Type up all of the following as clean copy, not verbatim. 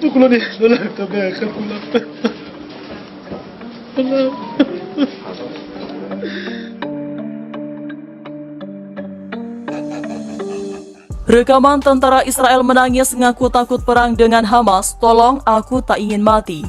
Kulo ni wala tabakan kulo. Rekaman tentara Israel menangis ngaku takut perang dengan Hamas, tolong aku tak ingin mati.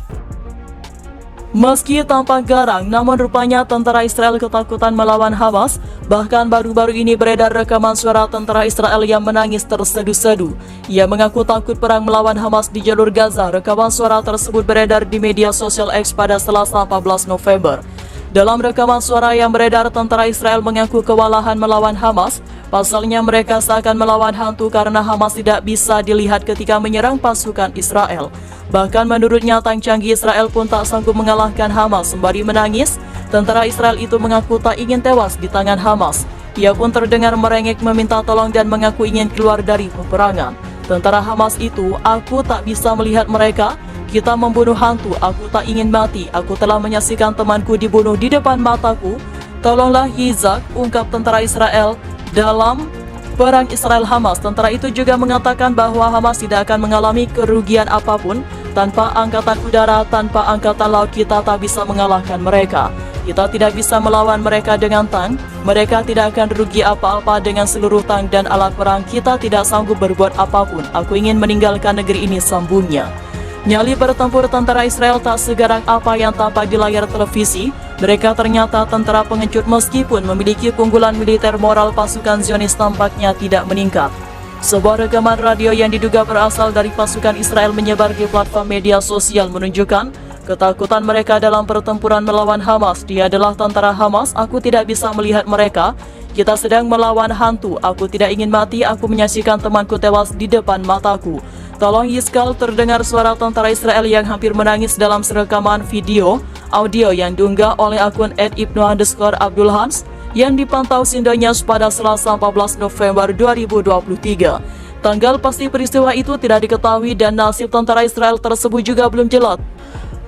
Meski tampak garang, namun rupanya tentara Israel ketakutan melawan Hamas. Bahkan baru-baru ini beredar rekaman suara tentara Israel yang menangis tersedu-sedu. Ia mengaku takut perang melawan Hamas di jalur Gaza. Rekaman suara tersebut beredar di media sosial X pada Selasa 14 November. Dalam rekaman suara yang beredar, tentara Israel mengaku kewalahan melawan Hamas. Pasalnya mereka seakan melawan hantu karena Hamas tidak bisa dilihat ketika menyerang pasukan Israel. Bahkan menurutnya tank canggih Israel pun tak sanggup mengalahkan Hamas. Sembari menangis, tentara Israel itu mengaku tak ingin tewas di tangan Hamas. Ia pun terdengar merengek meminta tolong dan mengaku ingin keluar dari peperangan. Tentara Hamas itu, aku tak bisa melihat mereka. Kita membunuh hantu, aku tak ingin mati. Aku telah menyaksikan temanku dibunuh di depan mataku. Tolonglah Yitzhak, ungkap tentara Israel. Dalam perang Israel-Hamas, tentara itu juga mengatakan bahwa Hamas tidak akan mengalami kerugian apapun. Tanpa angkatan udara, tanpa angkatan laut, kita tak bisa mengalahkan mereka. Kita tidak bisa melawan mereka dengan tank. Mereka tidak akan rugi apa-apa dengan seluruh tank dan alat perang. Kita tidak sanggup berbuat apapun. Aku ingin meninggalkan negeri ini, sambungnya. Nyali bertempur tentara Israel tak segarang apa yang tampak di layar televisi. Mereka ternyata tentara pengecut. Meskipun memiliki keunggulan militer, moral pasukan Zionis tampaknya tidak meningkat. Sebuah rekaman radio yang diduga berasal dari pasukan Israel menyebar di platform media sosial menunjukkan ketakutan mereka dalam pertempuran melawan Hamas. Dia adalah tentara Hamas, aku tidak bisa melihat mereka. Kita sedang melawan hantu, aku tidak ingin mati, aku menyaksikan temanku tewas di depan mataku. Tolong Yiskal, terdengar suara tentara Israel yang hampir menangis dalam serekaman video audio yang diunggah oleh akun @ibnu_abdulhans yang dipantau Sindonews pada Selasa 14 November 2023. Tanggal pasti peristiwa itu tidak diketahui dan nasib tentara Israel tersebut juga belum jelas.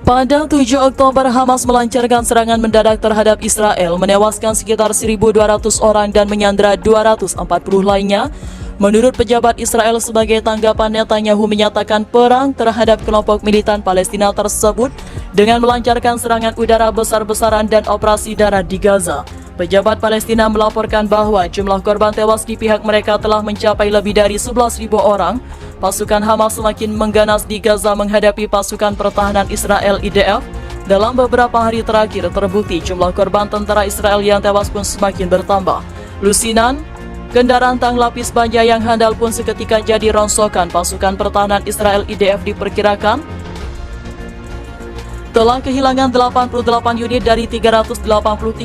Pada 7 Oktober, Hamas melancarkan serangan mendadak terhadap Israel, menewaskan sekitar 1.200 orang dan menyandera 240 lainnya. Menurut pejabat Israel, sebagai tanggapan, Netanyahu menyatakan perang terhadap kelompok militan Palestina tersebut dengan melancarkan serangan udara besar-besaran dan operasi darat di Gaza. Pejabat Palestina melaporkan bahwa jumlah korban tewas di pihak mereka telah mencapai lebih dari 11.000 orang. Pasukan Hamas semakin mengganas di Gaza menghadapi pasukan pertahanan Israel IDF. Dalam beberapa hari terakhir, terbukti jumlah korban tentara Israel yang tewas pun semakin bertambah. Lusinan, kendaraan tank lapis baja yang handal pun seketika jadi rongsokan. Pasukan pertahanan Israel IDF diperkirakan telah kehilangan 88 unit dari 383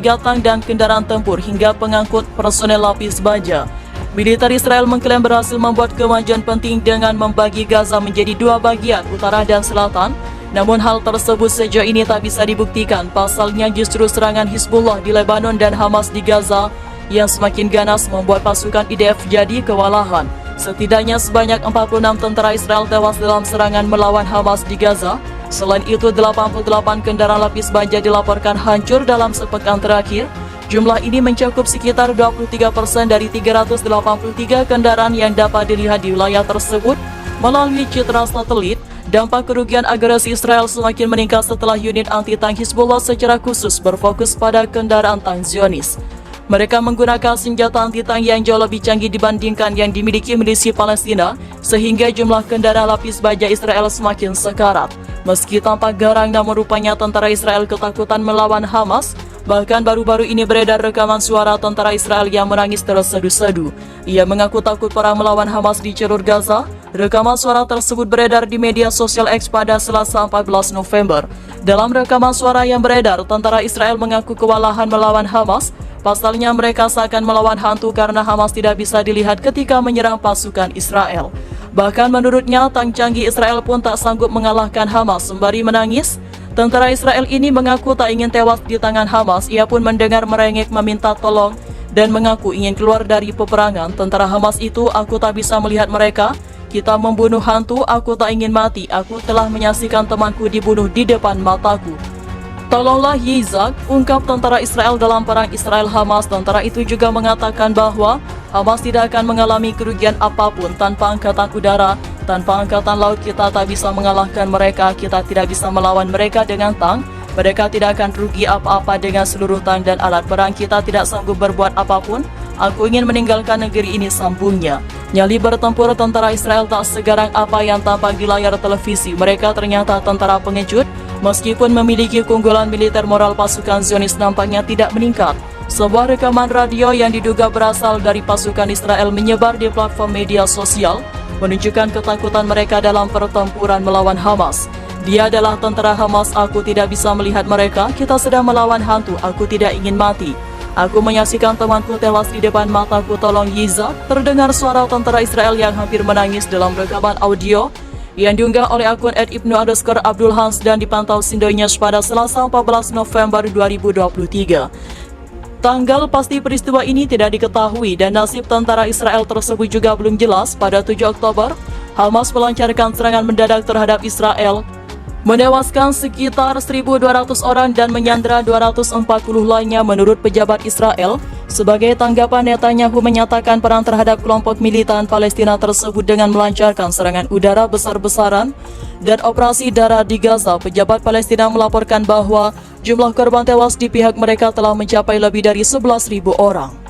tank dan kendaraan tempur hingga pengangkut personel lapis baja. Militer Israel mengklaim berhasil membuat kemajuan penting dengan membagi Gaza menjadi dua bagian, utara dan selatan. Namun hal tersebut sejauh ini tak bisa dibuktikan. Pasalnya justru serangan Hizbullah di Lebanon dan Hamas di Gaza yang semakin ganas membuat pasukan IDF jadi kewalahan. Setidaknya sebanyak 46 tentara Israel tewas dalam serangan melawan Hamas di Gaza. Selain itu, 88 kendaraan lapis baja dilaporkan hancur dalam sepekan terakhir. Jumlah ini mencakup sekitar 23% dari 383 kendaraan yang dapat dilihat di wilayah tersebut melalui citra satelit. Dampak kerugian agresi Israel semakin meningkat setelah unit anti-tank Hizbullah secara khusus berfokus pada kendaraan tank Zionis. Mereka menggunakan senjata anti-tank yang jauh lebih canggih dibandingkan yang dimiliki milisi Palestina, sehingga jumlah kendaraan lapis baja Israel semakin sekarat. Meski tampak garang, namun rupanya tentara Israel ketakutan melawan Hamas. Bahkan baru-baru ini beredar rekaman suara tentara Israel yang menangis tersedu-sedu. Ia mengaku takut perang melawan Hamas di jalur Gaza. Rekaman suara tersebut beredar di media sosial X pada Selasa 14 November. Dalam rekaman suara yang beredar, tentara Israel mengaku kewalahan melawan Hamas. Pasalnya mereka seakan melawan hantu karena Hamas tidak bisa dilihat ketika menyerang pasukan Israel. Bahkan menurutnya, tank canggih Israel pun tak sanggup mengalahkan Hamas. Sembari menangis, tentara Israel ini mengaku tak ingin tewas di tangan Hamas. Ia pun mendengar merengek meminta tolong dan mengaku ingin keluar dari peperangan. Tentara Hamas itu, aku tak bisa melihat mereka. Kita membunuh hantu, aku tak ingin mati. Aku telah menyaksikan temanku dibunuh di depan mataku. Tolonglah Yitzhak, ungkap tentara Israel dalam perang Israel-Hamas. Tentara itu juga mengatakan bahwa Hamas tidak akan mengalami kerugian apapun tanpa angkatan udara, Tanpa angkatan laut kita tak bisa mengalahkan mereka, kita tidak bisa melawan mereka dengan tank. Mereka tidak akan rugi apa-apa dengan seluruh tank dan alat perang, kita tidak sanggup berbuat apapun. Aku ingin meninggalkan negeri ini, sambungnya. Nyali bertempur tentara Israel tak segarang apa yang tampak di layar televisi. Mereka ternyata tentara pengecut. Meskipun memiliki keunggulan militer, moral pasukan Zionis nampaknya tidak meningkat. Sebuah rekaman radio yang diduga berasal dari pasukan Israel menyebar di platform media sosial, menunjukkan ketakutan mereka dalam pertempuran melawan Hamas. Dia adalah tentara Hamas, aku tidak bisa melihat mereka, kita sedang melawan hantu, aku tidak ingin mati. Aku menyaksikan temanku tewas di depan mataku, tolong Yitzhak. Terdengar suara tentara Israel yang hampir menangis dalam rekaman audio yang diunggah oleh akun @ibnu_abdulhans dan dipantau Sindonews pada Selasa 14 November 2023. Tanggal pasti peristiwa ini tidak diketahui dan nasib tentara Israel tersebut juga belum jelas. Pada 7 Oktober, Hamas melancarkan serangan mendadak terhadap Israel, menewaskan sekitar 1.200 orang dan menyandera 240 lainnya menurut pejabat Israel. Sebagai tanggapan, Netanyahu menyatakan perang terhadap kelompok militan Palestina tersebut dengan melancarkan serangan udara besar-besaran dan operasi darat di Gaza. Pejabat Palestina melaporkan bahwa jumlah korban tewas di pihak mereka telah mencapai lebih dari 11.000 orang.